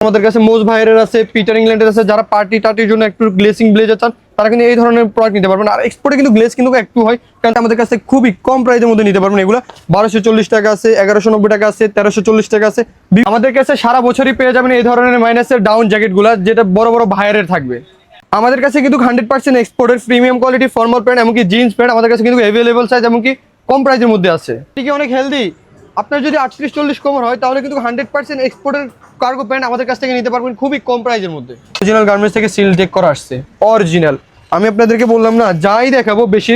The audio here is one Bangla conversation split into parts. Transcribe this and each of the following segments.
আমাদের কাছে মোজ ভাইয়ের আছে, পিটার ইংল্যান্ডের আছে। যারা পার্টি টার্টির জন্য একটু গ্লেসিং ব্লেজার চান তারা কিন্তু এই ধরনের প্রোডাক্ট নিতে পারবেন। আর এক্সপোর্টে কিন্তু গ্লেস কিন্তু একটু হয়, কারণ আমাদের কাছে খুবই কম প্রাইসের মধ্যে নিতে পারবেন। এগুলো 1240 টাকা আছে, 1190 টাকা আছে, 1340 টাকা আছে। আমাদের কাছে সারা বছরই পেয়ে যাবেন এই ধরনের মাইনাসের ডাউন জ্যাকেটগুলো, যেটা বড় বড় ভাইয়ের থাকবে। আমাদের কাছে কিন্তু 100% এক্সপোর্টের প্রিমিয়াম কোয়ালিটি ফর্মাল প্যান্ট এমনকি জিন্স প্যান্ট আমাদের কাছে কিন্তু অ্যাভেলেবল সাইজ এমনকি কম প্রাইসের মধ্যে আছে। ঠিক অনেক হেলদি। আপনার যদি 38-40 কোমর হয় তাহলে কিন্তু 100% এক্সপোর্টের কার্গো প্যান্ট আমাদের কাছ থেকে নিতে পারবেন খুবই কম প্রাইসের মধ্যে। অরিজিনাল গার্মেন্টস থেকে সিল টেক করা আসছে, অরিজিনাল। আমি আপনাদেরকে বললাম না, যাই দেখাবো বেশি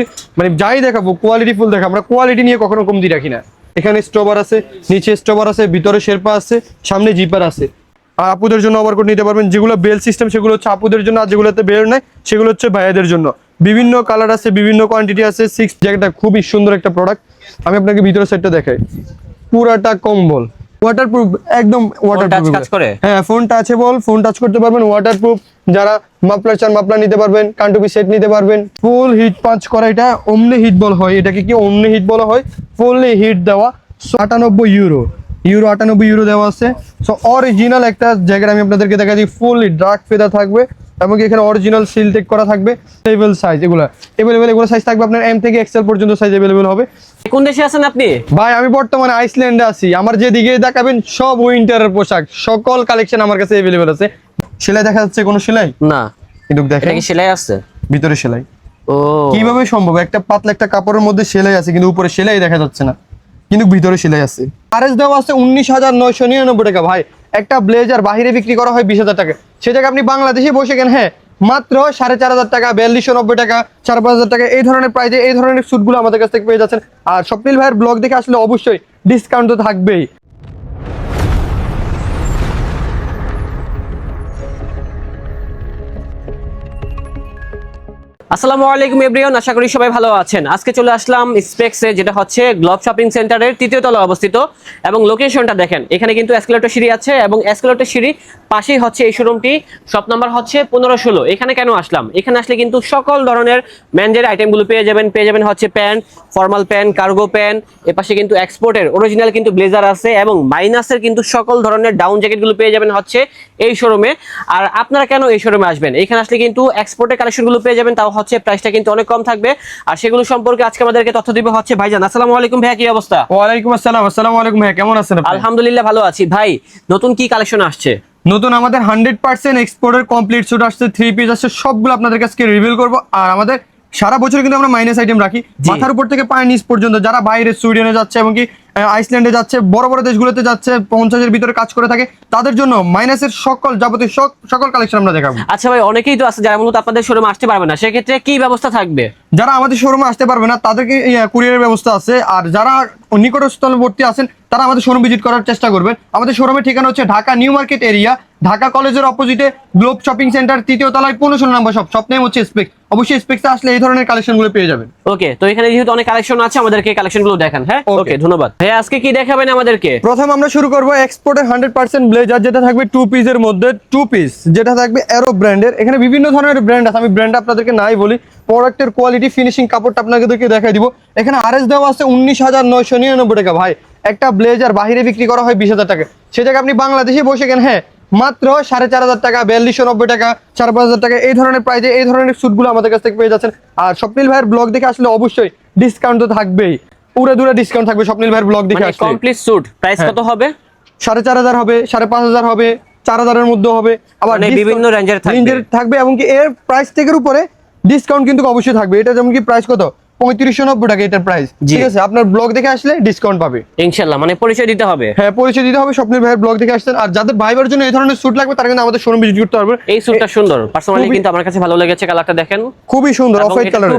যাই দেখাবো কোয়ালিটি ফুল দেখাবো, আমরা কোয়ালিটি নিয়ে কখনো কমতি রাখি না। এখানে স্টোভার আছে, নিচে স্টোভার আছে, ভিতরে শেরপা আছে, সামনে জিপার আছে। আর আপুদের জন্য ওভারকোট নিতে পারবেন, যেগুলো বেল সিস্টেম সেগুলো হচ্ছে আপুদের জন্য, আর যেগুলোতে বেল নাই সেগুলো হচ্ছে ভাইয়াদের জন্য। বিভিন্ন কালার আছে, বিভিন্ন কোয়ান্টিটি আছে। 6 জ্যাকেটটা খুবই সুন্দর একটা প্রোডাক্ট। আমি আপনাকে ভিতরের সাইডটা দেখাই, পুরাটা কম্বল ওয়াটারপ্রুফ, একদম ওয়াটারপ্রুফ কাজ করে। হ্যাঁ, ফোন টাচেবল, ফোন টাচ করতে পারবেন, ওয়াটারপ্রুফ। যারা মাফলার চান মাফলার নিতে পারবেন, কানটুপি সেট নিতে পারবেন। ফুল হিট পাঁচ করা, এটা ওমনি হিট বল হয়, এটাকে কি ওমনি হিট বলা হয়। ফুললি হিট দেওয়া, 98 ইউরো 98 ইউরো দেওয়া আছে। সো অরিজিনাল একটা জ্যাকেট আমি আপনাদেরকে দেখা দিই, ফুললি ডার্ক ফেদার থাকবে এবং এখানে অরিজিনাল সিল টেক করা থাকবে। টেবিল সাইজ এগুলো এগুলো সাইজ থাকবে আপনার এম থেকে এক্সেল পর্যন্ত সাইজ अवेलेबल হবে। কোন দেশে আছেন আপনি? ভাই আমি বর্তমানে আইসল্যান্ডে আছি। আমার যেদিকে দেখাবেন সব উইন্টারের পোশাক, সকল কালেকশন আমার কাছে अवेलेबल আছে। সেলাই দেখা যাচ্ছে কোনো সেলাই না, কিন্তু দেখেন এটা কি সেলাই আছে? ভিতরে সেলাই। ও কিভাবে সম্ভব? একটা পাতলা একটা কাপড়ের মধ্যে সেলাই আছে কিন্তু উপরে সেলাই দেখা যাচ্ছে না, কিন্তু ভিতরে সেলাই আছে। আরএস দেওয়া আছে 19,999 টাকা। ভাই একটা ব্লেজার বাইরে বিক্রি করা হয় 20,000 টাকা, সে জায়গায় আপনি বাংলাদেশে বসে কেন হ্যাঁ মাত্র 4,500 টাকা, 4290 টাকা, 4,500 টাকা এই ধরনের প্রাইজে এই ধরনের স্যুটগুলো আমাদের কাছ থেকে পেয়ে যাচ্ছেন। আর স্বপ্নিল ভাইয়ের ব্লগ দেখে আসলে অবশ্যই ডিসকাউন্ট তো থাকবেই। আসসালামু আলাইকুম এভরিওয়ান, আশা করি সবাই ভালো আছেন। আজকে চলে আসলাম স্পেক্সে, যেটা হচ্ছে গ্লোব শপিং সেন্টারের 3য় তলায় অবস্থিত। এবং লোকেশনটা দেখেন, এখানে কিন্তু এসকেলেটর সিঁড়ি আছে এবং এসকেলেটর সিঁড়ি পাশেই হচ্ছে এই শোরুমটি। শপ নাম্বার হচ্ছে 1516। এখানে কেন আসলাম? এখানে আসলে কিন্তু সকল ধরনের মেনজের আইটেমগুলো পেয়ে যাবেন হচ্ছে pant, formal pant, cargo pant. এপাশে কিন্তু এক্সপোর্টের অরিজিনাল কিন্তু ব্লেজার আছে এবং মাইনাসের কিন্তু সকল ধরনের ডাউন জ্যাকেটগুলো পেয়ে যাবেন হচ্ছে এই শোরুমে। আর আপনারা কেন এই শোরুমে আসবেন? এখানে আসলে কিন্তু এক্সপোর্টের কালেকশনগুলো পেয়ে যাবেন, তাও হচ্ছে প্রাইসটা কিন্তু অনেক কম থাকবে। আর সেগুলো সম্পর্কে আজকে আমাদেরকে তথ্য দিবে হচ্ছে ভাইজান। আসসালামু আলাইকুম ভাইয়া, কি অবস্থা? ওয়ালাইকুম আসসালাম। আসসালামু আলাইকুম ভাই, কেমন আছেন আপনি? আলহামদুলিল্লাহ ভালো আছি। ভাই নতুন কি কালেকশন আসছে? নতুন আমাদের 100% এক্সপোর্টের কমপ্লিট স্যুট আসছে, 3 পিস আসছে, সবগুলো আপনাদের কাছে রিভিল করব। আর আমাদের সারা বছর কিন্তু আমরা মাইনাস আইটেম রাখি, মাথার উপর থেকে পায়ের নিচ পর্যন্ত। যারা বাইরে সুইডেনে যাচ্ছে এবং কি আইসল্যান্ডে যাচ্ছে, বড় বড় দেশগুলোতে যাচ্ছে, 50-এর ভিতরে কাজ করে থাকে, তাদের জন্য মাইনাসের সকল যাবতীয় সকল কালেকশন আমরা দেখাবো। আচ্ছা ভাই, অনেকেই তো আছে যারা মূলত আপনাদের শোরুমে আসতে পারবে না, সেক্ষেত্রে কি ব্যবস্থা থাকবে? যারা আমাদের শোরুমে আসতে পারবে না তাদেরকে কুরিয়ারের ব্যবস্থা আছে। আর যারা নিকটস্থলবর্তী আছেন তারা আমাদের শোরুম ভিজিট করার চেষ্টা করবেন। আমাদের শোরুমের ঠিকানা হচ্ছে Dhaka new market area, Dhaka কলেজের অপোজিটে গ্লোব শপিং সেন্টার 3য় তলায় 15 নম্বর শপ। শপ নেম হচ্ছে স্পেক্স। অবশ্যই স্পেক্সে আসলে এই ধরনের কালেকশনগুলো পেয়ে যাবেন। ওকে, তো এখানে যেহেতু অনেক কালেকশন আছে, আমাদেরকে কালেকশনগুলো দেখান। হ্যাঁ ওকে, ধন্যবাদ ভাই। আজকে কি দেখাবেন আমাদেরকে? প্রথম আমরা শুরু করব এক্সপোর্টের 100% ব্লেজার, যেটা থাকবে 2 পিসের মধ্যে। 2 পিস যেটা থাকবে অ্যারো ব্র্যান্ডের। এখানে বিভিন্ন ধরনের ব্র্যান্ড আছে, আমি ব্র্যান্ড আপনাদেরকে নাই বলি, প্রোডাক্টের কোয়ালিটি ফিনিশিং কাপড়টা আপনাদেরকে দেখাই দিব। এখানে আরএস দেওয়া আছে 19,999 টাকা। ভাই একটা ব্লেজার বাইরে বিক্রি করা হয় 20,000 টাকা, সে জায়গায় আপনি বাংলাদেশে বসে কেন হ্যাঁ মাত্র 4,500 টাকা, 4290 টাকা, 4,500 টাকা এই ধরনের প্রাইজে এই ধরনের স্যুটগুলো আমাদের কাছ থেকে পেয়ে যাচ্ছেন। আর স্বপ্নিল ভাইয়ের ব্লগ দেখে আসলে অবশ্যই ডিসকাউন্ট তো থাকবেই, পুরো দূরে ডিসকাউন্ট থাকবে স্বপ্নিল ভাইয়ের ব্লগ দেখে আসলে। কমপ্লিট স্যুট প্রাইস কত হবে? 4,500 হবে, 5,500 হবে, 4,000 এর মধ্যে হবে, আবার বিভিন্ন রেঞ্জের থাকবে এবং কি এর প্রাইস টেকের উপরে ডিসকাউন্ট কিন্তু অবশ্যই থাকবে। এটা যেমন কি প্রাইস কত 3590 টাকা এটার প্রাইস, ঠিক আছে? আপনার ব্লগ দেখে আসলে ডিসকাউন্ট পাবে ইনশাআল্লাহ। মানে পরিচয় দিতে হবে? হ্যাঁ, পরিচয় দিতে হবে। স্বপ্নিল ভাইয়ের ব্লগ দেখে আসছেন। আর যাদের ভাইবার জন্য এই ধরনের স্যুট লাগবে তারা কিন্তু আমাদের শোরুম ভিজিট করতে পারবে। এই স্যুটটা সুন্দর, পার্সোনালি কিন্তু আমার কাছে ভালো লেগেছে। কালারটা দেখেন, খুবই সুন্দর, অফ হোয়াইট কালার।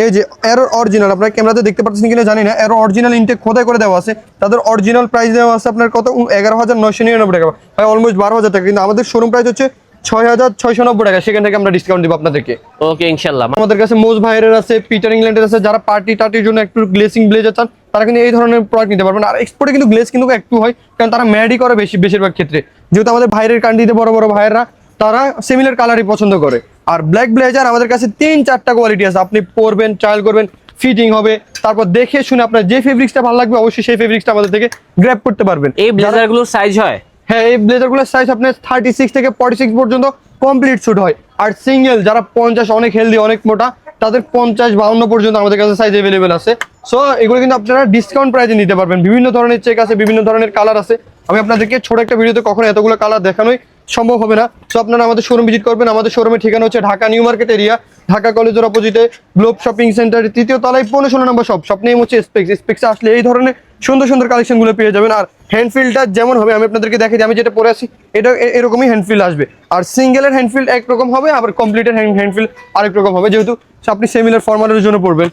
এই যে এরো অরিজিনাল, আপনারা ক্যামেরাতে দেখতে পাচ্ছেন কিনা জানি না, এরো অরিজিনাল ইনটেক খোদাই করে দেওয়া আছে। তাদের অরিজিনাল প্রাইস দেওয়া আছে আপনার কত 11,999 টাকা, ভাই অলমোস্ট 12,000 টাকা। কিন্তু আমাদের শোরুম প্রাইস হচ্ছে 6,690 টাকা, সেখান থেকে আমরা ডিসকাউন্ট দিব আপনাদেরকে। ওকে ইনশাআল্লাহ। আমাদের কাছে মোজ ভাইয়ের আছে, পিটার ইংল্যান্ডের আছে। যারা পার্টি টার্টির জন্য একটু গ্লেসিং ব্লেজার চান তারা কিন্তু এই ধরনের প্রোডাক্ট নিতে পারবেন। আর এক্সপোর্টে কিন্তু গ্লেস কিন্তু একটু হয়, কারণ তারা ম্যাডি করে বেশিরভাগ ক্ষেত্রে, যেহেতু আমাদের ভাইয়ের কান্ট্রিতে বড় বড় ভাইয়েরা তারা সিমিলার কালারই পছন্দ করে। আর ব্ল্যাক ব্লেজার আমাদের কাছে 3-4টা কোয়ালিটি আছে, আপনি পরবেন, ট্রায়াল করবেন, ফিটিং হবে, তারপর দেখে শুনে আপনার যে ফেব্রিক্সটা ভালো লাগবে অবশ্যই সেই ফেব্রিক্সটা আমাদের থেকে গ্র্যাব করতে পারবেন। এই ব্লেজারগুলোর সাইজ হয়? হ্যাঁ, এই ব্লেজারগুলোর সাইজ আপনার 36 থেকে 46 পর্যন্ত কমপ্লিট শুট হয়। আর সিঙ্গেল যারা 50 অনেক হেলদি অনেক মোটা, তাদের 50-52 পর্যন্ত আমাদের কাছে সাইজ অ্যাভেলেবেল আছে। সো এগুলো কিন্তু আপনারা ডিসকাউন্ট প্রাইসে নিতে পারবেন। বিভিন্ন ধরনের চেক আছে, বিভিন্ন ধরনের কালার আছে। আমি আপনাদেরকে ছোট একটা ভিডিওতে কখনো এতগুলো কালার দেখানোই সম্ভব হবে না। সো আপনারা আমাদের শোরুম ভিজিট করবেন। আমাদের শোরুমের ঠিকানা হচ্ছে Dhaka new market area, Dhaka কলেজের অপোজিটে গ্লোব শপিং সেন্টারের 3য় তলায় 15-16 নম্বর শপ নেম হচ্ছে স্পেক্স। স্পেক্সে আসলে এই ধরনের সুন্দর সুন্দর কালেকশনগুলো পেয়ে যাবেন। আর হ্যান্ডফিলটা যেমন হবে আমি আপনাদেরকে দেখাই, আমি যেটা পরে আছি এটা এরকমই হ্যান্ডফিল আসবে। আর সিঙ্গেলের হ্যান্ডফিল একরকম হবে, আবার কমপ্লিটের হ্যান্ডফিল আরেক রকম হবে, যেহেতু আপনি সেমিলার ফর্মালের জন্য পড়বেন।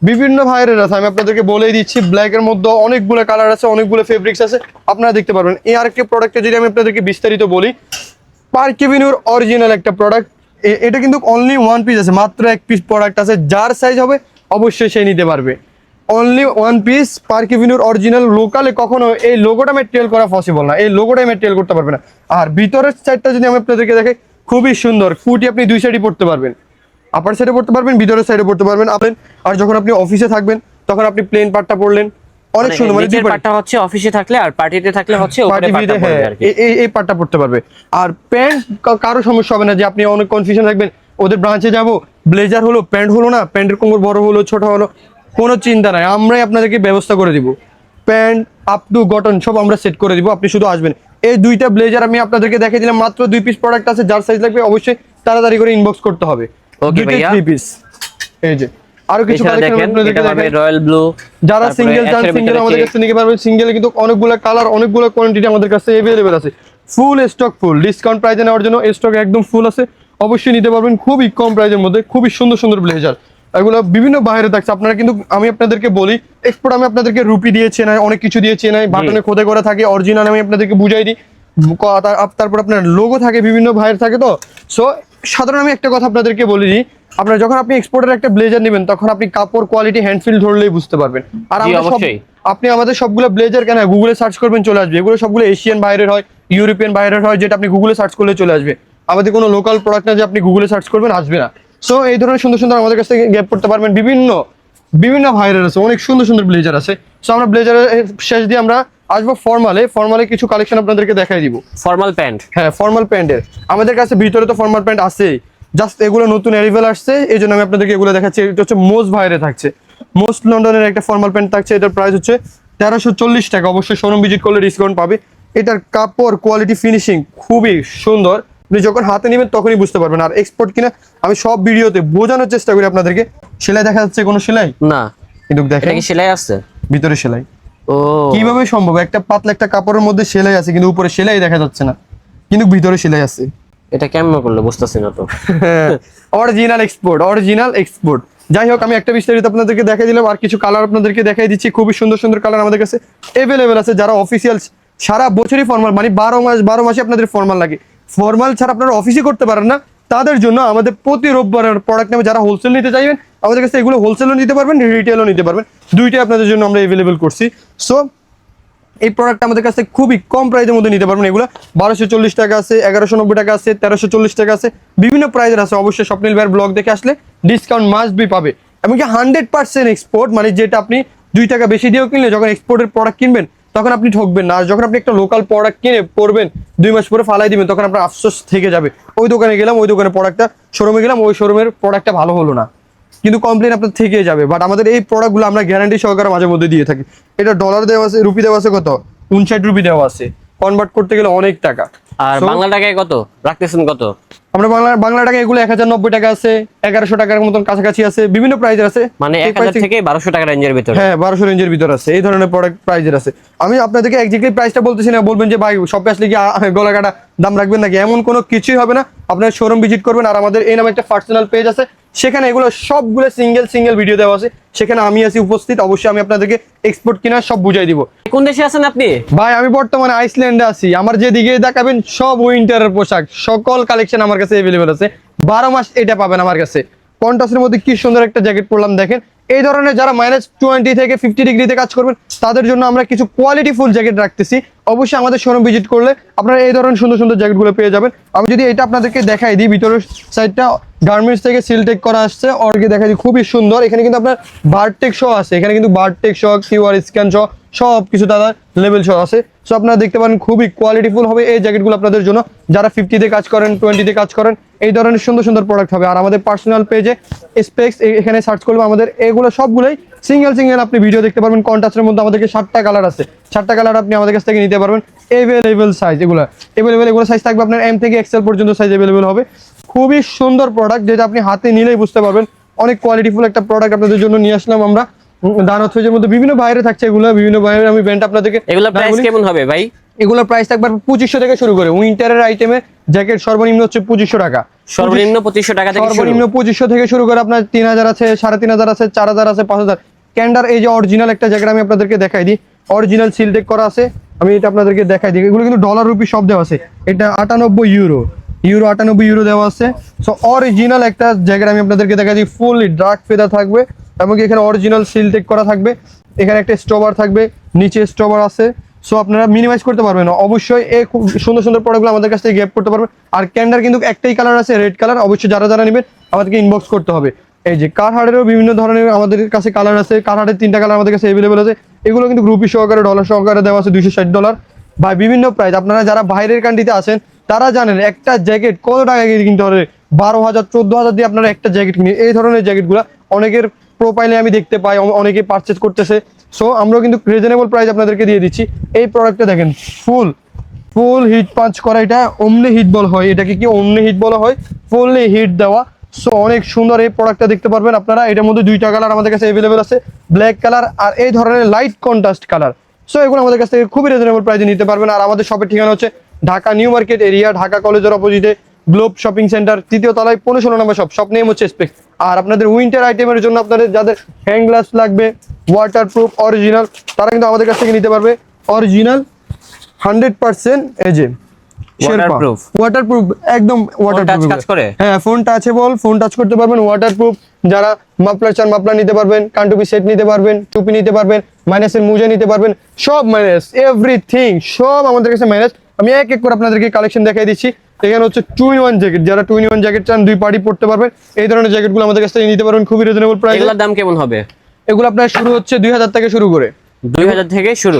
বিভিন্ন ভাইয়ের আছে, আমি আপনাদেরকে বলেই দিচ্ছি। ব্ল্যাকের মধ্যে অনেকগুলো কালার আছে, অনেকগুলো ফেব্রিক্স আছে, আপনারা দেখতে পারবেন। এই আরেকটি প্রোডাক্টে যদি আমি আপনাদেরকে বিস্তারিত বলি, পার্ক এভিনিউর অরিজিনাল একটা প্রোডাক্ট। এটা কিন্তু অনলি ওয়ান পিস আছে, মাত্র এক পিস প্রোডাক্ট আছে। যার সাইজ হবে অবশ্যই সেই নিতে পারবে। অনলি ওয়ান পিস পার্ক এভিনিউর অরিজিনাল। লোকালে কখনো এই লোগোটা ম্যাটেরিয়াল করা পসিবল না, এই লোগোটাই ম্যাটেরিয়াল করতে পারবে না। আর ভিতরের সাইডটা যদি আমি আপনাদেরকে দেখাই, খুবই সুন্দর। ফুটি আপনি দুই সাইডই পড়তে পারবেন, আপার সাইডে পড়তে পারবেন, ভিতরের সাইডে পড়তে পারবেন। আর যখন আপনি অফিসে থাকবেন তখন আপনি প্লেন পার্টটা পরলেন, অনেক সুন্দর। মানে নিচের পার্টটা হচ্ছে অফিসে থাকলে, আর পার্টিতে থাকলে হচ্ছে উপরে পার্টি পার্টটা হ্যাঁ, পড়বে আর কি। এই পার্টটা পড়তে পারবে। আর প্যান্ট কারো সমস্যা হবে না যে আপনি অনেক কনফিউশন থাকবেন, ওদের ব্রাঞ্চে যাব, ব্লেজার হলো প্যান্ট হলো না, প্যান্টের কোমর বড় হলো ছোট হলো, কোনো চিন্তা নাই, আমরাই আপনাদেরকে ব্যবস্থা করে দিব। প্যান্ট আপ টু গটন সব আমরা সেট করে দিব, আপনি শুধু আসবেন। এই দুইটা ব্লেজার আমি আপনাদেরকে দেখে দিলাম, মাত্র 2 পিস প্রোডাক্ট আছে। যার সাইজ লাগবে অবশ্যই তাড়াতাড়ি করে ইনবক্স করতে হবে। ওকে ভাইয়া, 3 পিস। এই যে আরো কিছু কালেকশন আপনাদেরকে দেখাই। রয়্যাল ব্লু, যারা সিঙ্গেল চান সিঙ্গেল আমাদের কাছে নিতে পারবেন। সিঙ্গেলে কিন্তু অনেকগুলো কালার, অনেকগুলো কোয়ান্টিটি আমাদের কাছে अवेलेबल আছে। ফুল স্টক, ফুল ডিসকাউন্ট প্রাইসে নেওয়ার জন্য স্টক একদম ফুল আছে, অবশ্যই নিতে পারবেন। খুবই কম প্রাইসের মধ্যে খুবই সুন্দর সুন্দর ব্লেজার, এগুলো বিভিন্ন বাইরে থাকছে। আপনারা কিন্তু আমি আপনাদেরকে বলি, এক্সপোর্ট আমি আপনাদেরকে রুপি দিয়ে চেনাই, অনেক কিছু দিয়ে চেনাই, বাটনে খোদে করা থাকে, অরিজিনাল আমি আপনাদেরকে বুঝাই দিই। তারপর আপনার লোগো থাকে, বিভিন্ন ভাইয়ের থাকে। তো সো সাধারণ আমি একটা কথা আপনাদেরকে বলে দিই, আপনার যখন আপনি এক্সপোর্টের একটা ব্লেজার নেবেন তখন আপনি কাপড় কোয়ালিটি হ্যান্ডফিল ধরলেই বুঝতে পারবেন। আর আপনি আমাদের সবগুলো ব্লেজার কেন গুগলে সার্চ করবেন চলে আসবে। এগুলো সবগুলো এশিয়ান বাইরের হয়, ইউরোপিয়ান বাইরের হয়, যেটা আপনি গুগলে সার্চ করলে চলে আসবে। আমাদের কোনো লোকাল প্রোডাক্ট না যে আপনি গুগলে সার্চ করবেন আসবে না। সো এই ধরনের সুন্দর সুন্দর আমাদের কাছ থেকে গ্যাপ করতে পারবেন। বিভিন্ন ভাইরের আছে, অনেক সুন্দর সুন্দর ব্লেজার আছে। সো আমরা ব্লেজারের শেষ দিয়ে আমরা আসবো ফর্মালে কিছু কালেকশন আপনাদেরকে দেখাই দিব। ফর্মাল প্যান্ট, হ্যাঁ ফর্মাল প্যান্টের আমাদের কাছে ভিতরে তো ফর্মাল প্যান্ট আছে, জাস্ট এগুলো নতুন অ্যারিভেল আসছে, এই জন্য আমি আপনাদেরকে এগুলো দেখাচ্ছি। এটা হচ্ছে মোস্ট ভাইরে থাকছে, মোস্ট লন্ডনের একটা ফর্মাল প্যান্ট থাকছে। এটার প্রাইস হচ্ছে 1340 টাকা। অবশ্যই শোরুম ভিজিট করলে ডিসকাউন্ট পাবে। এটার কাপড় কোয়ালিটি ফিনিশিং খুবই সুন্দর, আপনি যখন হাতে নেবেন তখনই বুঝতে পারবেন। আর এক্সপোর্ট কিনা আমি সব ভিডিওতে বোঝানোর চেষ্টা করি আপনাদেরকে। সেলাই দেখা যাচ্ছে কোনো সেলাই না, কিন্তু দেখেন এটা কি সেলাই আছে ভিতরে সেলাই। ও কিভাবে সম্ভব? একটা পাতলা একটা কাপড়ের মধ্যে সেলাই আছে কিন্তু উপরে সেলাই দেখা যাচ্ছে না, কিন্তু ভিতরে সেলাই আছে। এটা কেমন করলে বুঝতেছি না তো। Original export. যাই হোক, আমি একটা বিস্তারিত আপনাদেরকে দেখাই দিলাম, আর কিছু কালার আপনাদেরকে দেখাই দিচ্ছি। খুবই সুন্দর সুন্দর কালার আমাদের কাছে अवेलेबल আছে। যারা অফিসিয়াল সারা বছরই ফর্মাল, মানে 12 মাসে আপনাদের ফর্মাল লাগে, ফর্মাল ছাড়া আপনারা অফিসে করতে পারেন না, তাদের জন্য আমাদের প্রতি রোববারের প্রোডাক্ট নেবে। যারা হোলসেল নিতে চাইবেন আমাদের কাছে এগুলো হোলসেলও নিতে পারবেন, রিটেলও নিতে পারবেন, দুইটাই আপনাদের জন্য আমরা अवेलेबल করছি। সো এই প্রোডাক্ট আমাদের কাছে খুবই কম প্রাইসের মধ্যে নিতে পারবেন। এগুলো 1240 টাকা আছে, 1190 টাকা আছে, 1340 টাকা আছে, বিভিন্ন প্রাইসের আছে। অবশ্যই স্বপ্নিল ভাইয়ের ব্লগ দেখে আসলে ডিসকাউন্ট মাস্ট বি পাবে। এমনকি 100% এক্সপোর্ট, মানে যেটা আপনি 2 টাকা বেশি দিয়েও কিনলে যখন এক্সপোর্টের প্রোডাক্ট কিনবেন তখন আপনি ঠকবেন না। আর যখন আপনি একটা লোকাল প্রোডাক্ট কিনে পরবেন 2 মাস পরে ফালাই দিবেন, তখন আপনার আফসোস থেকে যাবে। ওই দোকানে গেলাম, ওই দোকানে প্রোডাক্টটা, শোরুমে গেলাম, ওই শোরুমের প্রোডাক্টটা ভালো হলো না, কিন্তু কমপ্লেন আপনার থেকে যাবে। বাট আমাদের এই প্রোডাক্টগুলো আমরা গ্যারান্টি সহকারে মাঝে মধ্যে দিয়ে থাকি। এটা ডলার দেওয়া আছে, রুপি দেওয়া আছে, কত 59 রুপি দেওয়া আছে, কনভার্ট করতে গেলে অনেক টাকা। আর বাংলা টাকায় কত রাখতেছেন? কত আমরা বাংলা টাকা এগুলো 1090 টাকা আছে, 1100 টাকার মতন কাছাকাছি আছে, বিভিন্ন প্রাইজের আছে। মানে 1000 থেকে 1200 টাকা রেঞ্জের ভিতরে। হ্যাঁ 1200 রেঞ্জের ভিতর আছে, এই ধরনের প্রোডাক্ট প্রাইজের আছে। আমি আপনাদেরকে এক্স্যাক্টলি প্রাইসটা বলতেছি না, বলবেন যে ভাই শপে আসলে কি গলা কাটা দাম রাখবেন নাকি, এমন কোনো কিছুই হবে না। আপনার শোরুম ভিজিট করবেন, আর আমাদের এই নামে একটা পার্সোনাল পেজ আছে, সেখানে এগুলো সবগুলো সিঙ্গেল ভিডিও দেওয়া আছে, সেখানে আমি আছি উপস্থিত। অবশ্যই আমি আপনাদেরকে এক্সপোর্ট কিনা সব বুঝাই দিব। কোন দেশে আছেন আপনি? ভাই আমি বর্তমানে আইসল্যান্ডে আছি। আমার যেদিকে দেখাবেন সব উইন্টারের পোশাক, সকল কালেকশন আমার কাছে अवेलेबल আছে। 12 মাস এটা পাবেন আমার কাছে। কন্ট্রাস্টের মধ্যে কি সুন্দর একটা জ্যাকেট পরলাম দেখেন। এই ধরনের যারা -20 থেকে 50 ডিগ্রিতে কাজ করবেন তাদের জন্য আমরা কিছু কোয়ালিটি ফুল জ্যাকেট রাখতেছি। অবশ্যই আমাদের শোরুম ভিজিট করলে আপনারা এই ধরনের সুন্দর সুন্দর জ্যাকেটগুলো পেয়ে যাবেন। আমি যদি এটা আপনাদেরকে দেখাই দিই, ভিতরের সাইডটা গার্মেন্টস থেকে সিলটেক করা আসছে, অর্গে দেখাই দিই, খুবই সুন্দর। এখানে কিন্তু আপনার বারটেক সহ আছে, এখানে কিন্তু বারটেক সহ কিউআর স্ক্যান সহ সব কিছু দাদা লেভেল সহ আছে। সো আপনারা দেখতে পারেন খুবই কোয়ালিটিফুল হবে এই জ্যাকেটগুলো আপনাদের জন্য, যারা 50-তে কাজ করেন, 20-তে কাজ করেন, এই ধরনের সুন্দর সুন্দর প্রোডাক্ট হবে। আর আমাদের পার্সোনাল পেজে স্পেক্স এখানে সার্চ করলে আমাদের এগুলো সবগুলোই সিঙ্গেল সিঙ্গেল আপনি ভিডিও দেখতে পারবেন। কন্ট্রাস্টের মধ্যে আমাদেরকে 7টা কালার আছে, 7টা কালার আপনি আমাদের কাছ থেকে নিতে পারবেন। এভেলেবেল সাইজ এগুলো এগুলো সাইজ থাকবে আপনার এম থেকে এক্সেল পর্যন্ত সাইজ এভেলেবেল হবে। খুবই সুন্দর প্রোডাক্ট, যেটা আপনি হাতে নিলেই বুঝতে পারবেন অনেক কোয়ালিটিফুল একটা প্রোডাক্ট আপনাদের জন্য নিয়ে আসলাম আমরা। দানাত ফেজের মধ্যে বিভিন্ন বাইরে থাকছে, এগুলো বিভিন্ন বাইরে আমি ব্র্যান্ড আপনাদেরকে। এগুলো প্রাইস কেমন হবে ভাই? এগুলোর প্রাইস থাকবে 2500 থেকে শুরু করে। উইন্টারের আইটেমে জ্যাকেট সর্বনিম্ন হচ্ছে 2500 টাকা, সর্বনিম্ন 2500 টাকা থেকে শুরু। সর্বনিম্ন 2500 থেকে শুরু করে আপনার 3000 আছে, 3500 আছে, 4000 আছে, 5000। ক্যান্ডার এই যে অরিজিনাল একটা জ্যাকেট আমি আপনাদেরকে দেখাই দিই, অরিজিনাল সিলটেক করা আছে, আমি এটা আপনাদেরকে দেখাই দিই। এগুলো কিন্তু ডলার রুপি সব দেওয়া আছে। এটা 98 ইউরো 98 ইউরো দেওয়া আছে। সো অরিজিনাল একটা জ্যাকেট আমি আপনাদেরকে দেখাই দিই, ফুললি ডার্ক ফেদার থাকবে এবং এখানে অরিজিনাল সিলটেক করা থাকবে। এখানে একটা স্টোভার থাকবে, নিচে স্টোভার আছে। সো আপনারা মিনিমাইজ করতে পারবেন অবশ্যই। এই খুব সুন্দর সুন্দর প্রোডাক্টগুলো আমাদের কাছ থেকে গ্যাপ করতে পারবেন। আর ক্যান্ডার কিন্তু একটাই কালার আছে, রেড কালার। অবশ্যই যারা যারা নেবেন আমাদেরকে ইনবক্স করতে হবে। এই যে কারহার্টেরও বিভিন্ন ধরনের আমাদের কাছে কালার আছে, কারহার্টের 3টা কালার আমাদের কাছে অ্যাভেলেবেল আছে। এগুলো কিন্তু গ্রুপি সহকারে ডলার সহকারে দেওয়া আছে, $260 বা বিভিন্ন প্রাইস। আপনারা যারা বাইরের কান্ট্রিতে আছেন তারা জানেন একটা জ্যাকেট কত টাকা কিনতে হবে, 12,000 14,000 দিয়ে আপনারা একটা জ্যাকেট কিনে। এই ধরনের জ্যাকেটগুলো অনেকের প্রোফাইলে আমি দেখতে পাই, অনেকে পারচেজ করতেছে। সো আমরাও কিন্তু রিজনেবল প্রাইস আপনাদেরকে দিয়ে দিচ্ছি। এই প্রোডাক্টটা দেখেন, ফুল হিট পাঞ্চ করা, এটা ওমনি হিট বল হয়, এটাকে কি ওমনি হিট বলা হয়, ফুললি হিট দেওয়া। সো অনেক সুন্দর এই প্রোডাক্টটা দেখতে পারবেন আপনারা। এটার মধ্যে 2টা কালার আমাদের কাছে অ্যাভেলেবেল আছে, ব্ল্যাক কালার আর এই ধরনের লাইট কন্ট্রাস্ট কালার। সো এগুলো আমাদের কাছ থেকে খুবই রিজনেবল প্রাইসে নিতে পারবেন। আর আমাদের শপের ঠিকানা হচ্ছে Dhaka new market area, Dhaka কলেজের অপোজিটে গ্লোব শপিং সেন্টার, 3য় তলায় 15-16 নম্বর শপ নেম হচ্ছে স্পেক্স। আর আপনাদের উইন্টার আইটেমের জন্য আপনাদের যাদের হ্যান্ড গ্লাস লাগবে ওয়াটারপ্রুফ অরিজিনাল, তারা কিন্তু আমাদের কাছ থেকে নিতে পারবে অরিজিনাল 100%। এই যে ওয়াটারপ্রুফ, একদম ওয়াটারপ্রুফ কাজ করে। হ্যাঁ, ফোন টাচেবল, ফোন টাচ করতে পারবেন, ওয়াটারপ্রুফ। যারা মাফলার চান মাফলার নিতে পারবেন, কানটুপি সেট নিতে পারবেন, টুপি নিতে পারবেন, মাইনাসের মোজা নিতে পারবেন, সব মাইনাস এভরিথিং সব আমাদের কাছে মাইনাস। আমি এক এক করে আপনাদেরকে কালেকশন দেখাই দিচ্ছি। এখানে হচ্ছে 2-in-1 জ্যাকেট, যারা 2-in-1 জ্যাকেট চান 2 পার্টি পড়তে পারবেন, এই ধরনের জ্যাকেটগুলো আমাদের কাছ থেকে নিতে পারবেন খুবই রিজনেবল প্রাইসে। এগুলোর দাম কেমন হবে? এগুলো আপনার শুরু হচ্ছে 2000 থেকে শুরু করে, 2000 থেকে শুরু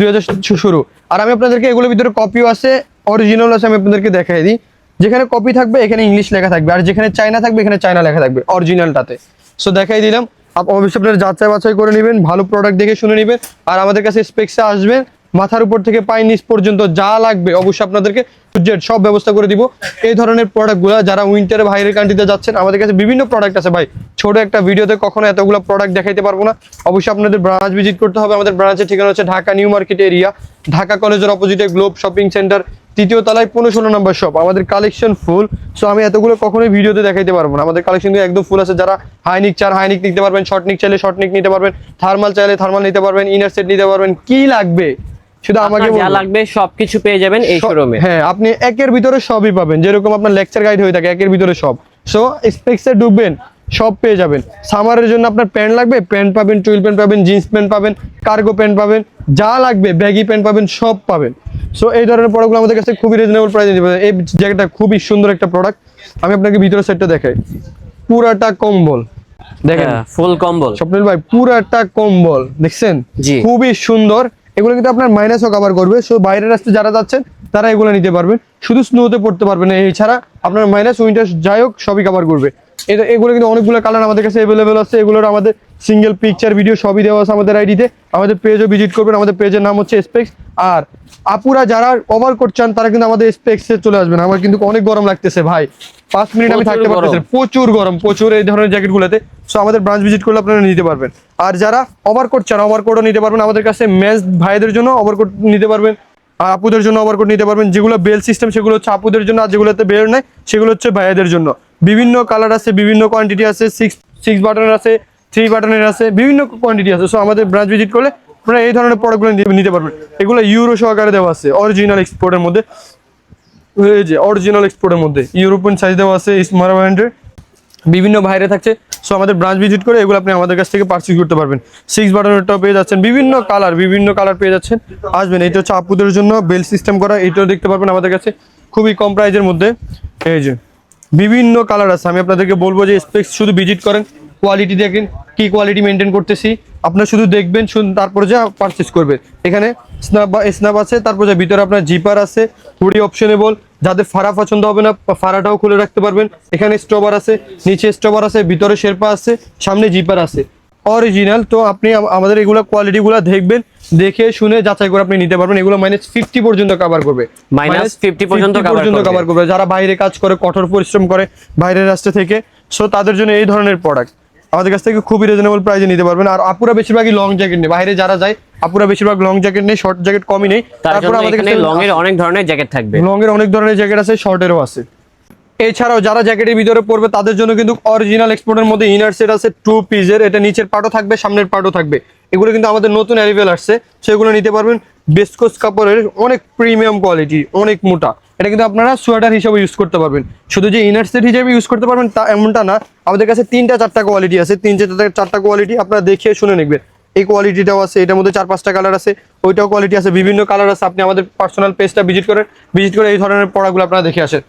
2000 শুরু। আর আমি আপনাদেরকে এগুলোর ভিতরে কপিও আছে, অরিজিনাল আছে, আমি আপনাদেরকে দেখাই দিই। যেখানে কপি থাকবে এখানে ইংলিশ লেখা থাকবে, আর যেখানে চায়না থাকবে এখানে চায়না লেখা থাকবে অরিজিনালটাতে। সো দেখাই দিলাম, অবশ্যই আপনারা যাচাই বাছাই করে নেবেন, ভালো প্রোডাক্ট দেখে শুনে নেবেন। আর আমাদের কাছে স্পেক্সে আসবেন, মাথার উপর থেকে পায়ের নিচ পর্যন্ত যা লাগবে অবশ্যই আপনাদেরকে সব ব্যবস্থা করে দিব। এই ধরনের প্রোডাক্টগুলো যারা উইন্টারে বাইরের কান্ট্রিতে যাচ্ছেন, আমাদের কাছে বিভিন্ন প্রোডাক্ট আছে ভাই। ছোট একটা ভিডিওতে কখনো এতগুলো প্রোডাক্ট দেখাইতে পারবো না। অবশ্যই আপনাদের ব্রাঞ্চ ভিজিট করতে হবে। আমাদের ব্রাঞ্চের ঠিকানা হচ্ছে Dhaka new market area, Dhaka কলেজের অপোজিটে গ্লোব শপিং সেন্টার, 3য় তলায় 15-16 নম্বর শপ। আমাদের কালেকশন ফুল। সো আমি এতগুলো কখনোই ভিডিওতে দেখাইতে পারবো না। আমাদের কালেকশন একদম ফুল আছে। যারা হাইনিক চান হাইনিক নিতে পারবেন, শর্ট নিক চাইলে শর্ট নিক নিতে পারবেন, থার্মাল চাইলে থার্মাল নিতে পারবেন, ইনার সেট নিতে পারবেন। কি লাগবে শুধু আমাকে যা লাগবে সবকিছু পেয়ে যাবেন এই শোরুমে। হ্যাঁ, আপনি একের ভিতরে সবই পাবেন, যেরকম আপনার লেকচার গাইড হয়ে থাকে একের ভিতরে সব। সো স্পেক্সে ঢুকবেন, সব পেয়ে যাবেন। সামারের জন্য আপনার প্যান্ট লাগবে, প্যান্ট পাবেন, টুইল প্যান্ট পাবেন, জিন্স প্যান্ট পাবেন, কার্গো প্যান্ট পাবেন, যা লাগবে ব্যাগি প্যান্ট পাবেন, সব পাবেন। সো এই ধরনের প্রোডাক্টগুলো আমাদের কাছে খুবই রিজনেবল প্রাইসে দিতে পারেন। এই জ্যাকেটটা খুবই সুন্দর একটা প্রোডাক্ট, আমি আপনাকে ভিতরের সেটটা দেখাই। পুরাটা কম্বল দেখেন, ফুল কম্বল স্বপ্নিল ভাই, পুরাটা কম্বল দেখছেন, খুবই সুন্দর। এগুলো কিন্তু আপনার মাইনাসও কভার করবে। সো বাইরের রাস্তায় যারা যাচ্ছেন তারা এগুলো নিতে পারবেন, শুধু স্নোতে পড়তে পারবেন না। এছাড়া আপনার মাইনাস উইন্টার যাই হোক সবই কভার করবে। এগুলো কিন্তু অনেকগুলো কালার আমাদের কাছে অ্যাভেলেবেল আছে। এগুলোর আমাদের সিঙ্গেল পিকচার ভিডিও সবই দেওয়া আছে আমাদের আইডিতে। আমাদের পেজও ভিজিট করবেন, আমাদের পেজের নাম হচ্ছে স্পেক্স। আর আপুরা যারা ওভারকোট চান তারা কিন্তু আমাদের স্পেক্সে চলে আসবেন। আমার কিন্তু অনেক গরম লাগতেছে ভাই, 5 মিনিট আমি থাকতে পারতেছি, প্রচুর গরম, প্রচুর এই ধরনের জ্যাকেটগুলোতে। সো আমাদের ব্রাঞ্চ ভিজিট করলে আপনারা নিতে পারবেন। আর যারা ওভারকোট চান ওভারকোটও নিতে পারবেন আমাদের কাছে। মেন্স ভাইদের জন্য ওভারকোট নিতে পারবেন, আর আপুদের জন্য ওভারকোট নিতে পারবেন। যেগুলো বেল সিস্টেম সেগুলো হচ্ছে আপুদের জন্য, আর যেগুলোতে বেল নাই সেগুলো হচ্ছে ভাইয়াদের জন্য। বিভিন্ন কালার আছে, বিভিন্ন কোয়ান্টিটি আছে, 6 বাটনের আছে, 3 বাটনের আছে, বিভিন্ন কোয়ান্টিটি আছে। সো আমাদের ব্রাঞ্চ ভিজিট করলে আপনারা এই ধরনের প্রোডাক্টগুলো নিতে পারবেন। এগুলো ইউরো সহকারে দেওয়া আছে, অরিজিনাল এক্সপোর্টের মধ্যে। এই যে অরিজিনাল এক্সপোর্টের মধ্যে ইউরোপিয়ান সাইজ দেওয়া আছে, স্মার্ট ব্র্যান্ডের। বিভিন্ন বাইরে থাকছে সো আমাদের ব্রাঞ্চ ভিজিট করে এগুলো আপনি আমাদের কাছ থেকে পারচেজ করতে পারবেন। 6 বাটনেরটাও পেয়ে যাচ্ছেন, বিভিন্ন কালার পেয়ে যাচ্ছেন। আসবেন, এটা হচ্ছে আপুদের জন্য বেল সিস্টেম করা, এটাও দেখতে পারবেন আমাদের কাছে খুবই কম প্রাইজের মধ্যে। এই যে বিভিন্ন কালার আছে, আমি আপনাদেরকে বলবো যে স্পেক্স শুধু ভিজিট করেন, কোয়ালিটি দেখেন কি কোয়ালিটি মেনটেন করতেছি, আপনার শুধু দেখবেন তারপরে যা পারচেস করবেন। এখানে স্ন্যাপ আছে, তারপর যা ভিতরে আপনার জিপার আছে, হুডি অপশনেবল, যাদের ফাড়া পছন্দ হবে না ফাড়াটাও খুলে রাখতে পারবেন। এখানে স্ট্রবার আছে, নিচে স্ট্রবার আছে, ভিতরে শেরপা আছে, সামনে জিপার আছে, অরিজিনাল। তো আপনি আমাদের এগুলো কোয়ালিটিগুলো দেখবেন, দেখে শুনে যাচাই করে আপনি নিতে পারবেন। এগুলো -50 পর্যন্ত কভার করবে, -50 পর্যন্ত কভার করবে। যারা বাইরে কাজ করে, কঠোর পরিশ্রম করে বাইরের রাস্তা থেকে, সো তাদের জন্য এই ধরনের প্রোডাক্ট আমাদের কাছ থেকে খুবই রিজনেবল প্রাইসে নিতে পারবেন। আর আপুরা বেশিরভাগই লং জ্যাকেট নেই, বাইরে যারা যায় আপুরা বেশিরভাগ লং জ্যাকেট নেই, শর্ট জ্যাকেট কমই নেই। তারপর আমাদের কাছে লং এর অনেক ধরনের জ্যাকেট থাকবে, লং এর অনেক ধরনের জ্যাকেট আছে, শর্টেরও আছে। এছাড়াও যারা জ্যাকেটের ভিতরে পড়বে তাদের জন্য কিন্তু অরিজিনাল এক্সপোর্টের মধ্যে ইনার সেট আছে 2 পিসের, এটা নিচের পার্টও থাকবে, সামনের পার্টও থাকবে। এগুলো কিন্তু আমাদের নতুন অ্যারিভেল আসছে, সেগুলো নিতে পারবেন। বেসকোস কাপড়ের অনেক প্রিমিয়াম কোয়ালিটি, অনেক মোটা। এটা কিন্তু আপনারা সোয়েটার হিসেবে ইউজ করতে পারবেন, শুধু যে ইনার সেট হিসেবে ইউজ করতে পারবেন তা এমনটা না। আমাদের কাছে 3-4টা কোয়ালিটি আছে, 3-4টা কোয়ালিটি আপনারা দেখে শুনে নেবেন। এই কোয়ালিটিটাও আছে, এটার মধ্যে 4-5টা কালার আছে, ওইটাও কোয়ালিটি আছে, বিভিন্ন কালার আছে। আপনি আমাদের পার্সোনাল পেজটা ভিজিট করে এই ধরনের প্রোডাক্টগুলো আপনারা দেখে আসেন।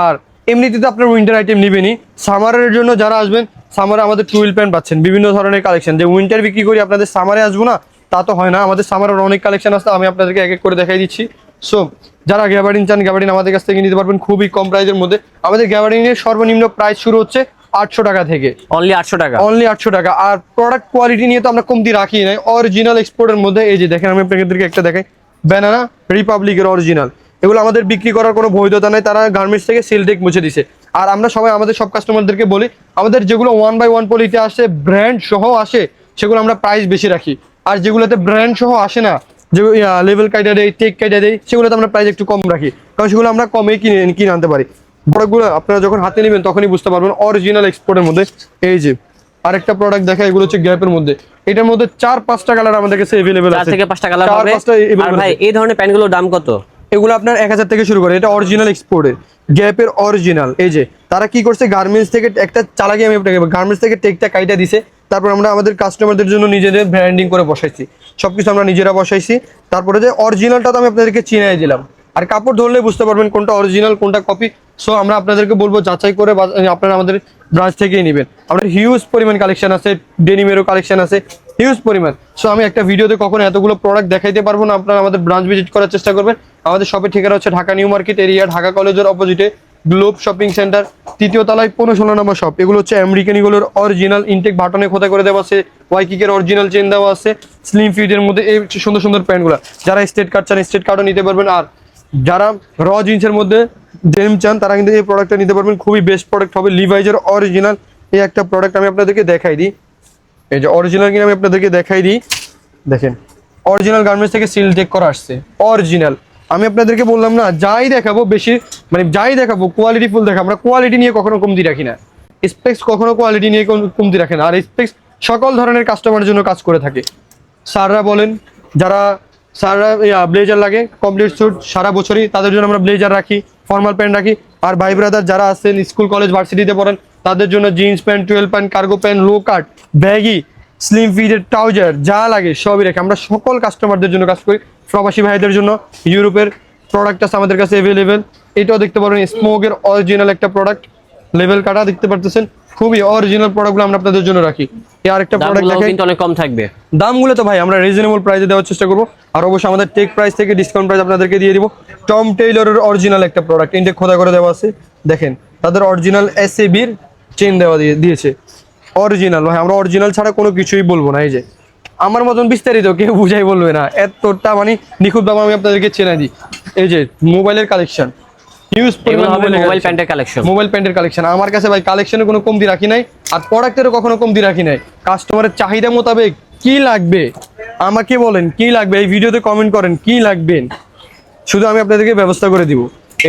আর এমনিতে তো আপনার উইন্টার আইটেম নিবেনই, সামারের জন্য যারা আসবেন, সামারে আমাদের টুইল প্যান্ট পাচ্ছেন, বিভিন্ন ধরনের কালেকশন। যে উইন্টার বিক্রি করি আপনাদের সামারে আসবো না তা তো হয় না, আমাদের সামারের অনেক কালেকশন আসছে, আমি আপনাদেরকে এক এক করে দেখাই দিচ্ছি। সো যারা গ্যাবার্ডিন চান, গ্যাবার্ডিন আমাদের কাছ থেকে নিতে পারবেন খুবই কম প্রাইসের মধ্যে। আমাদের গ্যাবার্ডিনের সর্বনিম্ন প্রাইস শুরু হচ্ছে 800 টাকা থেকে, অনলি 800 টাকা, অনলি 800 টাকা। আর প্রোডাক্ট কোয়ালিটি নিয়ে তো আমরা কমতি রাখি নাই, অরিজিনাল এক্সপোর্টের মধ্যে। এই যে দেখেন, আমি আপনাদেরকে একটা দেখাই, ব্যানানা রিপাবলিকের অরিজিনাল। এগুলো আমাদের বিক্রি করার কোনো বৈধতা নাই, তারা গার্মেন্টস থেকে সেল টেক মুছে দিছে। আর আমরা সবাই আমাদের সব কাস্টমারদেরকে বলি, আমাদের যেগুলো 1/1 পলিতে আসে, ব্র্যান্ড সহ আসে, সেগুলো আমরা প্রাইস বেশি রাখি। আর যেগুলোতে ব্র্যান্ড সহ আসে না, যে লেভেল কাইটা দেয়, টেক কাইটা দেয়, সেগুলোতে আমরা প্রাইস একটু কম রাখি, কারণ সেগুলো আমরা কমেই কিনে আনতে পারি। প্রোডাক্টগুলো আপনারা যখন হাতে নেবেন তখনই বুঝতে পারবেন অরিজিনাল এক্সপোর্টের মধ্যে। এই যে আরেকটা প্রোডাক্ট দেখা, এগুলো হচ্ছে গ্যাপের মধ্যে, এটার মধ্যে 4-5টা কালার আমাদের কাছে अवेलेबल আছে, 4 থেকে 5টা কালার হবে। আর ভাই এই ধরনের প্যান্টগুলোর দাম কত? এগুলো আপনার 1000 থেকে শুরু করে, এটা অরিজিনাল এক্সপোর্টের গ্যাপের অরিজিনাল। এই যে তারা কি করছে, গার্মেন্টস থেকে একটা চালাকি, আমি আপনাকে গার্মেন্টস থেকে টেকটা কাইটা দিছে, তারপর আমরা আমাদের কাস্টমারদের জন্য নিজেদের ব্র্যান্ডিং করে বসাইছি, সবকিছু আমরা নিজেরা বসাইছি। তারপরে যে অরিজিনালটা তো আমি আপনাদেরকে চিনাই দিলাম, আর কাপড় ধরলে বুঝতে পারবেন কোনটা অরিজিনাল কোনটা কপি। সো আমরা আপনাদেরকে বলবো যাচাই করে আপনারা আমাদের ব্রাঞ্চ থেকেই নেবেন। আমাদের হিউজ পরিমাণ কালেকশন আছে, ডেনিমেরও কালেকশন আছে হিউজ পরিমাণ। সো আমি একটা ভিডিওতে কখনো এতগুলো প্রোডাক্ট দেখাইতে পারবো না, আপনারা আমাদের ব্রাঞ্চ ভিজিট করার চেষ্টা করবেন। আমাদের শপের ঠিকানা হচ্ছে Dhaka new market area, Dhaka কলেজের অপোজিটে গ্লোব শপিং সেন্টার, 3য় তলায় 15-16 নম্বর শপ। এগুলো হচ্ছে আমেরিকান ইগলের অরিজিনাল ইনটেক বাটনে খোদা করে দেওয়া আছে, ওয়াইকিকের অরিজিনাল চেন দেওয়া আছে, স্লিম ফিটের মধ্যে এই সুন্দর সুন্দর প্যান্টগুলো। যারা স্টেট কার্ড চান স্টেট কার্ডও নিতে পারবেন, আর যারা র জিন্সের মধ্যে ডেনিম চান তারা কিন্তু এই প্রোডাক্টটা নিতে পারবেন, খুবই বেস্ট প্রোডাক্ট হবে। লিভাইজের অরিজিনাল এই একটা প্রোডাক্ট আমি আপনাদেরকে দেখাই দিই, এই যে অরিজিনাল কিনা আমি আপনাদেরকে দেখাই দিই। দেখেন অরিজিনাল গার্মেন্টস থেকে সিল টেক করা আসছে অরিজিনাল। আমি আপনাদেরকে বললাম না, যাই দেখাবো বেশি যাই দেখাবো কোয়ালিটি ফুল দেখাবো, আমরা কোয়ালিটি নিয়ে কখনো কমতি রাখি না, স্পেক্স কখনো কোয়ালিটি নিয়ে কমতি রাখে না। আর স্পেক্স সকল ধরনের কাস্টমারের জন্য কাজ করে থাকে। স্যাররা বলেন, যারা স্যাররা ব্লেজার লাগে কমপ্লিট স্যুট সারা বছরই, তাদের জন্য আমরা ব্লেজার রাখি, ফর্মাল প্যান্ট রাখি। আর ভাই ব্রাদার যারা আছেন স্কুল কলেজ ভার্সিটিতে পড়েন, তাদের জন্য jeans pant, 12 pant, cargo pant, low cut, baggy, slim ফিটের ট্রাউজার যা লাগে সবই রাখি। আমরা সকল কাস্টমারদের জন্য কাজ করি। প্রবাসী ভাইদের জন্য ইউরোপের প্রোডাক্ট আছে আমাদের কাছে অ্যাভেলেবেল। এটাও দেখতে পারেন স্মোকের অরিজিনাল একটা প্রোডাক্ট, লেভেল কাটা দেখতে পারতেছেন, খুবই অরিজিনাল প্রোডাক্টগুলো আমরা আপনাদের জন্য রাখি। আর একটা প্রোডাক্ট দেখেন, কিন্তু অনেক কম থাকবে দামগুলো তো ভাই আমরা রিজনেবল প্রাইসে দেওয়ার চেষ্টা করবো। আর অবশ্যই আমাদের টেক প্রাইস থেকে ডিসকাউন্ট প্রাইস আপনাদেরকে দিয়ে দিব। টম টেইলরের অরিজিনাল একটা প্রোডাক্ট, ইনটেক খোদা করে দেওয়া আছে, দেখেন তাদের অরিজিনাল এসএবির চেন দেওয়া দিয়েছে অরিজিনাল। ভাই আমরা অরিজিনাল ছাড়া কোনো কিছুই বলবো না। এই যে আমার মতন বিস্তারিত কেউ বুঝাই বলবে না, এতটা মানে নিখুঁতভাবে আমি আপনাদেরকে চেনাই দিই। এই যে মোবাইলের কালেকশন, হিউজ পরিমাণ মোবাইল প্যান্টের কালেকশন, মোবাইল প্যান্টের কালেকশন আমার কাছে ভাই, কালেকশনে কোনো কমতি রাখি নাই, আর প্রোডাক্টেরও কখনো কমতি রাখি নাই। কাস্টমারের চাহিদা মোতাবেক কি লাগবে আমাকে বলেন, কি লাগবে এই ভিডিওতে কমেন্ট করেন কি লাগবেন, শুধু আমি আপনাদেরকে ব্যবস্থা করে দিব।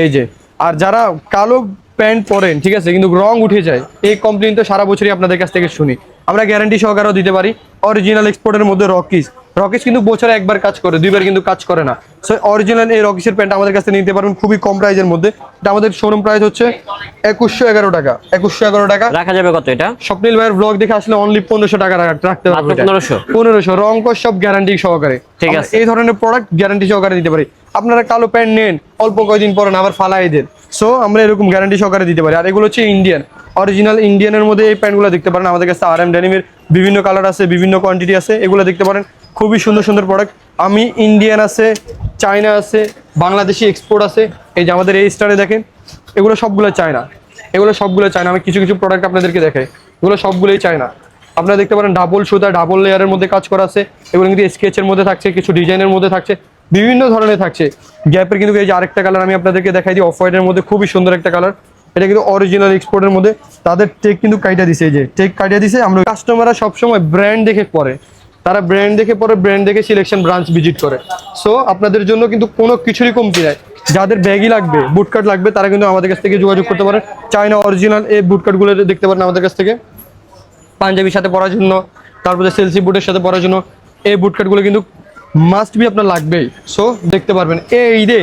এই যে আর যারা কালো প্যান্ট পরেন ঠিক আছে কিন্তু রং উঠে যায়, এই কমপ্লেন তো সারা বছরই আপনাদের কাছ থেকে শুনি। আমরা গ্যারান্টি সহকারেও দিতে পারি। অরিজিনাল এক্সপোর্টের মধ্যে রকিস, রকিস কিন্তু বছরে একবার কাজ করে, দুইবার কিন্তু কাজ করে না। সো অরিজিনাল এই রকিসের প্যান্ট আমাদের কাছে নিতে পারবেন খুবই কম প্রাইসের মধ্যে। এটা আমাদের শোরুম প্রাইস হচ্ছে 2111 টাকা, 2111 টাকা। রাখা যাবে কত এটা? স্বপ্নিল ভাইয়ের ব্লগ দেখে আসলে অনলি 1500 টাকা রাখতে পারবেন। 1500 রং কস সব গ্যারান্টি সহকারে। ঠিক আছে, এই ধরনের প্রোডাক্ট গ্যারান্টি সহকারে দিতে পারি। আপনারা কালো প্যান্ট নেন, অল্প কয়েকদিন পরে আবার ফালাই দেন, সো আমরা এরকম গ্যারান্টি সহকারে দিতে পারি। আর এগুলো হচ্ছে ইন্ডিয়ান, অরিজিনাল ইন্ডিয়ানের মধ্যে এই প্যান্টগুলো দেখতে পারেন। আমাদের কাছে RM ডেনিমের বিভিন্ন কালার আছে, বিভিন্ন কোয়ান্টিটি আছে, এগুলো দেখতে পারেন। খুবই সুন্দর সুন্দর প্রোডাক্ট। আমি ইন্ডিয়ান আছে, চায়না আছে, বাংলাদেশি এক্সপোর্ট আছে। এই যে আমাদের এই স্টারে দেখেন, এগুলো সবগুলো চায়না, এগুলো সবগুলো চায়না। আমি কিছু কিছু প্রোডাক্ট আপনাদেরকে দেখাই, এগুলো সবগুলোই চায়না। আপনারা দেখতে পারেন ডাবল সুতা, ডাবল লেয়ারের মধ্যে কাজ করা আছে। এগুলো কিন্তু স্কেচের মধ্যে থাকছে, কিছু ডিজাইনের মধ্যে থাকছে, বিভিন্ন ধরনের থাকছে। গ্যাপের কিন্তু এই যে আরেকটা কালার আমি আপনাদেরকে দেখাই দিই, অফ হোয়াইটের মধ্যে খুবই সুন্দর একটা কালার। এটা কিন্তু অরিজিনাল এক্সপোর্টের মধ্যে। তাদের টেক কিন্তু কাইটা দিছে, এই যে টেক কাইটা দিছে। আমরা কাস্টমাররা সবসময় ব্র্যান্ড দেখে পরে, তারা ব্র্যান্ড দেখে পরে, ব্র্যান্ড দেখে সিলেকশন ব্রাঞ্চ ভিজিট করে। সো আপনাদের জন্য কিন্তু কোনো কিছুরই কমতি নাই। যাদের ব্যাগই লাগবে, বুটকাট লাগবে, তারা কিন্তু আমাদের কাছ থেকে যোগাযোগ করতে পারেন। চায়না অরিজিনাল এই বুটকাটগুলো দেখতে পারেন আমাদের কাছ থেকে, পাঞ্জাবির সাথে পরার জন্য, তারপরে সেলসি বুটের সাথে পরার জন্য এই বুটকাটগুলো কিন্তু মাস্ট বি আপনার লাগবেই। সো দেখতে পারবেন এই ঈদে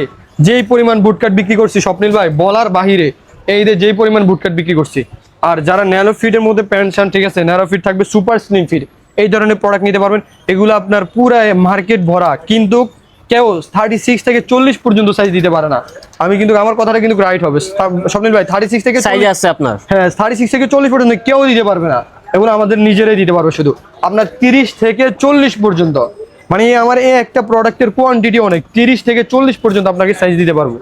যেই পরিমাণ বুটকাট বিক্রি করছি স্বপ্নিল ভাই বলার বাহিরে, এই ঈদে যেই পরিমাণ বুটকাট বিক্রি করছি। আর যারা ন্যারো ফিটের মধ্যে প্যান্ট শার্ট, ঠিক আছে, ন্যারো ফিট থাকবে, সুপার স্লিম ফিট, এই ধরনের প্রোডাক্ট নিতে পারবেন। এগুলো আপনার পুরো মার্কেট ভরা, কিন্তু কেউ 36 থেকে 40 পর্যন্ত সাইজ দিতে পারে না। আমি কিন্তু আমার কথাটা কিন্তু রাইট হবে স্বপ্নিল ভাই, 36 থেকে সাইজ আছে আপনার? হ্যাঁ, 36 থেকে 40 পর্যন্ত কেউ দিতে পারবে না। এগুলো আমাদের নিজেরাই দিতে পারবো। শুধু আপনার 30 থেকে 40 পর্যন্ত, মানে আমার এই একটা প্রোডাক্টের কোয়ান্টিটি অনেক, 30 থেকে 40 পর্যন্ত আপনাকে সাইজ দিতে পারবো।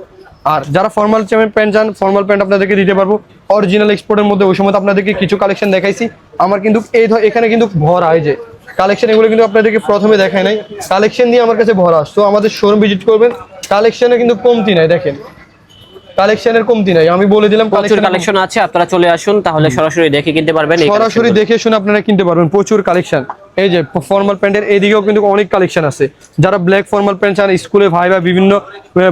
আর যারা ফর্মাল প্যান্ট চান, ফর্মাল প্যান্ট আপনাদেরকে দিতে পারবো অরিজিনাল এক্সপোর্টের মধ্যে। ওই সময় আপনাদেরকে কিছু কালেকশন দেখাইছি। আমার কিন্তু এখানে কিন্তু ভরা, এই যে কালেকশন, এগুলো কিন্তু আপনাদেরকে প্রথমে দেখায় নাই, কালেকশন দিয়ে আমার কাছে ভরা। তো আমাদের শোরুম ভিজিট করবেন, কালেকশনে কিন্তু কমতি নাই। দেখেন কালেকশনের কমতি নাই, আমি বলে দিলাম প্রচুর কালেকশন আছে, আপনারা চলে আসুন, তাহলে সরাসরি দেখে কিনতে পারবেন। সরাসরি দেখে শুনে আপনারা কিনতে পারবেন, প্রচুর কালেকশন। এই যে ফর্মাল প্যান্টের এইদিকেও কিন্তু অনেক কালেকশন আছে। যারা ব্ল্যাক ফর্মাল প্যান্ট চান, স্কুলে ভাই বা বিভিন্ন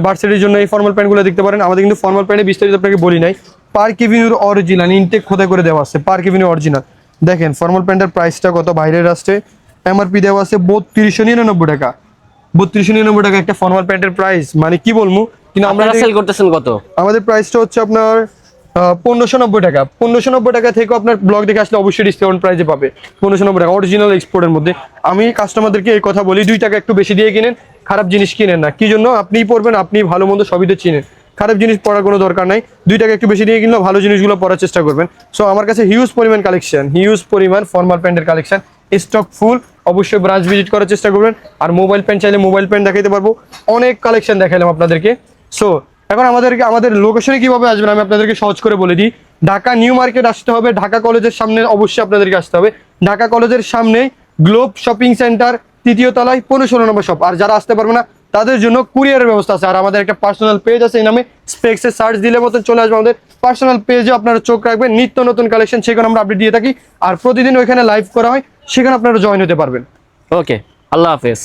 ভার্সিটির জন্য এই ফর্মাল প্যান্টগুলো দেখতে পারেন। আমাদের কিন্তু ফর্মাল প্যান্টে বিস্তারিত আপনাকে বলি নাই, পার্ক এভিনিউর অরিজিনাল ইনটেক খোদাই করে দেওয়া আছে, পার্ক এভিনিউ অরিজিনাল। দেখেন ফর্মাল প্যান্টের প্রাইসটা কত, বাইরের রাষ্ট্রে MRP দেওয়া আছে 3299 টাকা। 3299 টাকা একটা ফর্মাল প্যান্টের প্রাইস, মানে কি বলবো। কিন্তু আমরা সেল করতেছেন কত? আমাদের প্রাইসটা হচ্ছে আপনার 1590 টাকা। 1590 টাকা থেকে আপনার ব্লগ দেখে আসলে অবশ্যই ডিসকাউন্ট প্রাইসে পাবে। 1590 টাকা অরিজিনাল এক্সপোর্টের মধ্যে। আমি কাস্টমারদেরকে এই কথা বলি, 2 টাকা একটু বেশি দিয়ে কিনেন, খারাপ জিনিস কিনেন না। কি জন্য? আপনিই পরবেন, আপনি ভালো মন্দ সবই তো চিনেন, খারাপ জিনিস পরার কোনো দরকার নাই। 2 টাকা একটু বেশি দিয়ে কিনলেও ভালো জিনিসগুলো পরার চেষ্টা করবেন। সো আমার কাছে হিউজ পরিমাণ কালেকশন, হিউজ পরিমাণ ফর্মাল প্যান্টের কালেকশন, স্টক ফুল। অবশ্যই ব্রাঞ্চ ভিজিট করার চেষ্টা করবেন। আর মোবাইল প্যান্ট চাইলে মোবাইল প্যান্ট দেখাইতে পারবো, অনেক কালেকশন দেখাইলাম আপনাদেরকে। সো এখন আমাদের লোকেশনে কিভাবে আসবেন আমি আপনাদেরকে সহজ করে বলে দিই। ঢাকা নিউ মার্কেট আসতে হবে, ঢাকা কলেজের সামনে অবশ্যই আপনাদেরকে আসতে হবে। ঢাকা কলেজের সামনে গ্লোব শপিং সেন্টার, 3য় তলায় 15 নম্বর শপ। আর যারা আসতে পারবে না তাদের জন্য কুরিয়ারের ব্যবস্থা আছে। আর আমাদের একটা পার্সোনাল পেজ আছে, এই নামে স্পেক্সে সার্চ দিলে মতো চলে আসবে। আমাদের পার্সোনাল পেজে আপনারা চোখ রাখবেন, নিত্য নতুন কালেকশন সেখানে আমরা আপডেট দিয়ে থাকি। আর প্রতিদিন ওইখানে লাইভ করা হয়, সেখানে আপনারা জয়েন হতে পারবেন। ওকে, আল্লাহ হাফেজ।